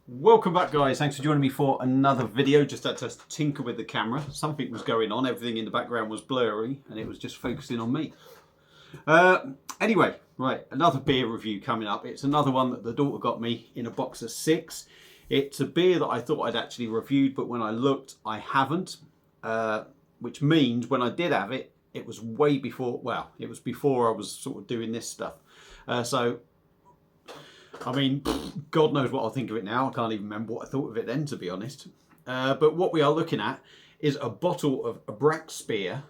Welcome back, guys. Thanks for joining me for another video. Just had to tinker with the camera. Something was going on. Everything in the background was blurry and it was just focusing on me. Anyway, right, another beer review coming up. It's another one that the daughter got me in a box of 6. It's a beer that I thought I'd actually reviewed, but when I looked, I haven't. Which means when I did have it, it was way before, well, it was before I was sort of doing this stuff. I mean, God knows what I'll think of it now. I can't even remember what I thought of it then, to be honest. But what we are looking at is a bottle of a Brakspear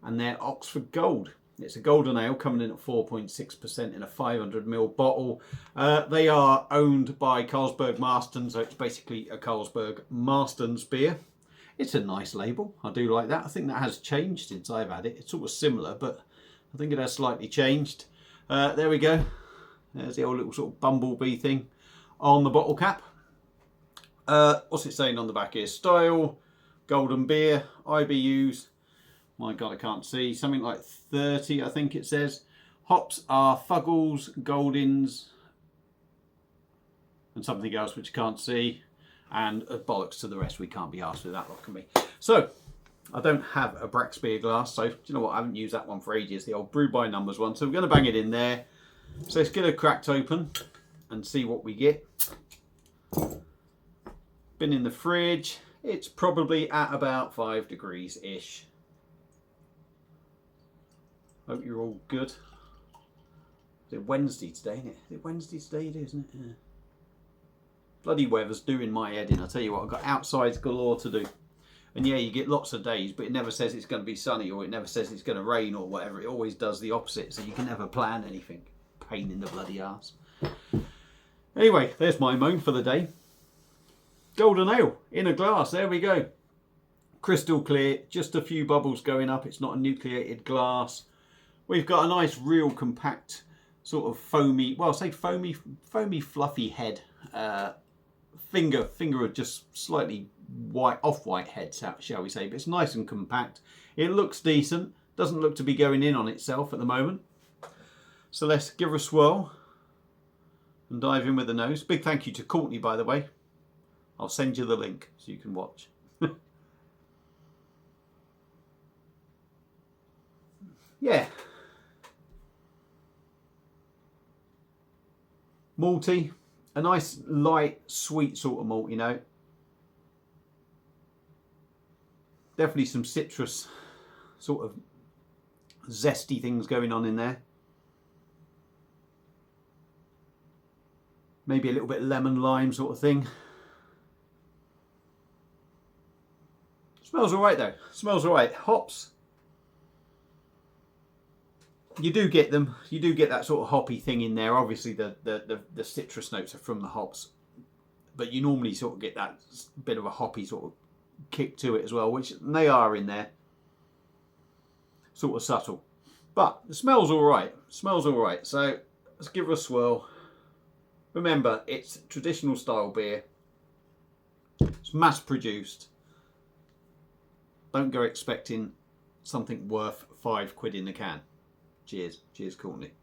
and their Oxford Gold. It's a golden ale coming in at 4.6% in a 500ml bottle. They are owned by Carlsberg Marston, so it's basically a Carlsberg Marston's beer. It's a nice label. I do like that. I think that has changed since I've had it. It's sort of similar, but I think it has slightly changed. There we go. There's the old little sort of bumblebee thing on the bottle cap. What's it saying on the back here? Style, golden beer, IBUs. My God, I can't see. Something like 30, I think it says. Hops are Fuggles, Goldings, and something else which I can't see. And bollocks to the rest. We can't be arsed with that lot, can we? So, I don't have a Brakspear glass, so do you know what? I haven't used that one for ages, the old brew by numbers one. So we're going to bang it in there. So let's get it cracked open and see what we get. Been in the fridge. It's probably at about 5 degrees-ish. Hope you're all good. Is it Wednesday today, isn't it? Is it Wednesday today? It is, isn't it? Yeah. Bloody weather's doing my head in. I tell you what, I've got outsides galore to do. And yeah, you get lots of days, but it never says it's going to be sunny or it never says it's going to rain or whatever. It always does the opposite, so you can never plan anything. Pain in the bloody arse. Anyway, there's my moan for the day. Golden ale in a glass. There we go. Crystal clear. Just a few bubbles going up. It's not a nucleated glass. We've got a nice, real compact, sort of foamy. Well, say foamy, fluffy head. Finger of just slightly white, off-white head, shall we say? But it's nice and compact. It looks decent. Doesn't look to be going in on itself at the moment. So let's give her a swirl and dive in with the nose. Big thank you to Courtney, by the way. I'll send you the link so you can watch. Yeah. Malty. A nice, light, sweet sort of malt, you know. Definitely some citrus, sort of zesty things going on in there. Maybe a little bit lemon lime sort of thing. Smells alright though. Smells alright. Hops. You do get them. You do get that sort of hoppy thing in there. Obviously the citrus notes are from the hops. But you normally sort of get that bit of a hoppy sort of kick to it as well, which they are in there. Sort of subtle. But it smells alright. Smells alright. So let's give her a swirl. Remember, it's traditional style beer. It's mass produced. Don't go expecting something worth £5 in a can. Cheers. Cheers, Courtney.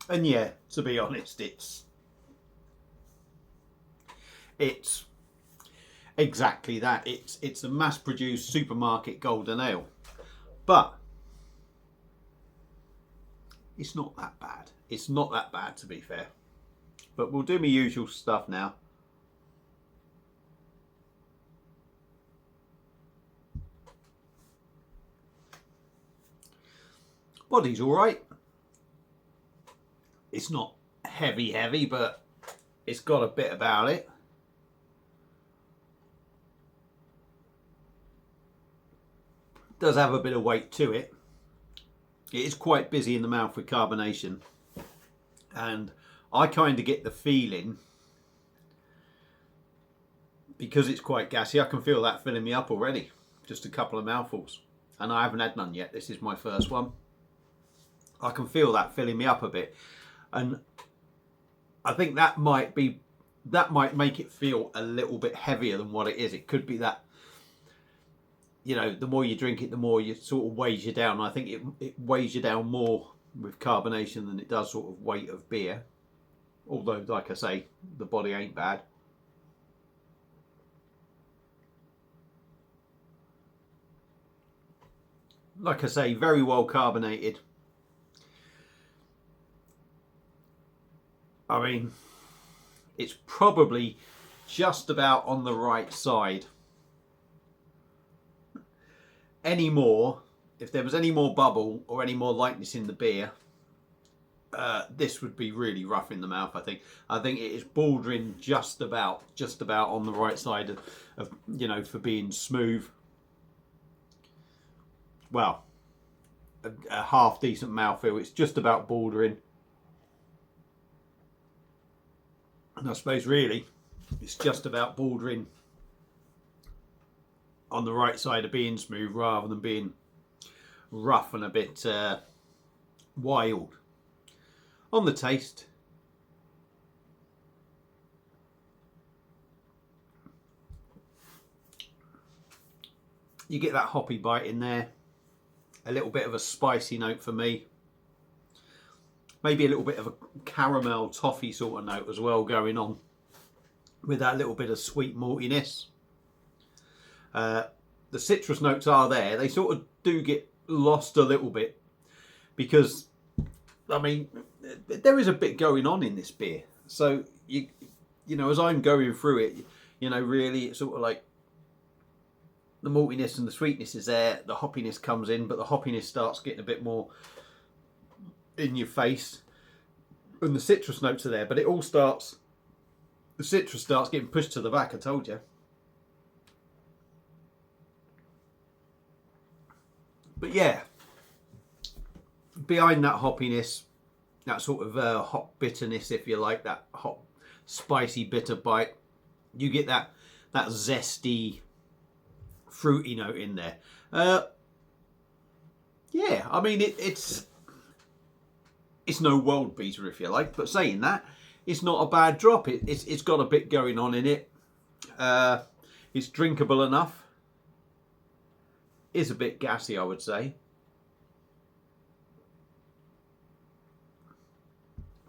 And yeah, to be honest, it's exactly that. It's a mass-produced supermarket golden ale, but it's not that bad. It's not that bad, to be fair. But we'll do my usual stuff now. Body's all right. It's not heavy, but it's got a bit about it. Does have a bit of weight to it. It is quite busy in the mouth with carbonation, and I kind of get the feeling, because it's quite gassy, I can feel that filling me up already. Just a couple of mouthfuls, and I haven't had none yet. This is my first one. I can feel that filling me up a bit, and I think that might make it feel a little bit heavier than what it is. It could be that you know, the more you drink it, the more it sort of weighs you down. I think it weighs you down more with carbonation than it does sort of weight of beer. Although, like I say, the body ain't bad. Like I say, very well carbonated. I mean, it's probably just about on the right side. Any more, if there was any more bubble or any more lightness in the beer, this would be really rough in the mouth. I think it is bordering just about on the right side of you know, for being smooth. Well, a half decent mouthfeel. It's just about bordering. And I suppose really it's just about bordering on the right side of being smooth rather than being rough and a bit wild. On the taste, you get that hoppy bite in there, a little bit of a spicy note for me. Maybe a little bit of a caramel toffee sort of note as well going on with that little bit of sweet maltiness. The citrus notes are there. They sort of do get lost a little bit because, I mean, there is a bit going on in this beer. So, you know, as I'm going through it, you know, really it's sort of like the maltiness and the sweetness is there. The hoppiness comes in, but the hoppiness starts getting a bit more in your face, and the citrus notes are there, but the citrus starts getting pushed to the back. I told you. But yeah, behind that hoppiness, that sort of hot bitterness, if you like, that hot spicy bitter bite, you get that zesty fruity note in there. Yeah, I mean it's no world beater, if you like, but saying that, it's not a bad drop. It's got a bit going on in it. It's drinkable enough. Is a bit gassy, I would say.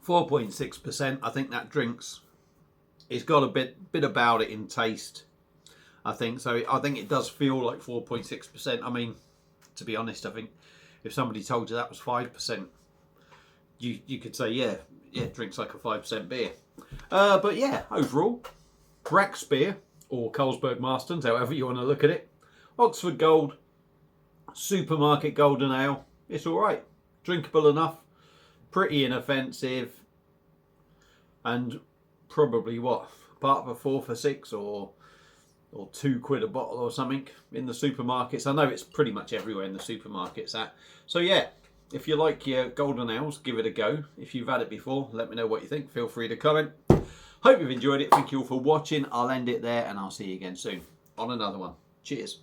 4.6%. I think that drinks. It's got a bit about it in taste, I think. So I think it does feel like 4.6%. I mean, to be honest, I think if somebody told you that was 5%, you could say, yeah, it drinks like a 5% beer. But yeah, overall, Brakspear, or Carlsberg Marston, however you want to look at it, Oxford Gold, supermarket golden ale. It's all right, drinkable enough, pretty inoffensive, and probably what, part of a 4 for $6 or £2 a bottle or something in the supermarkets. I know it's pretty much everywhere in the supermarkets. So yeah, if you like your golden ales, give it a go. If you've had it before, let me know what you think. Feel free to comment. Hope you've enjoyed it. Thank you all for watching. I'll end it there and I'll see you again soon on another one. Cheers.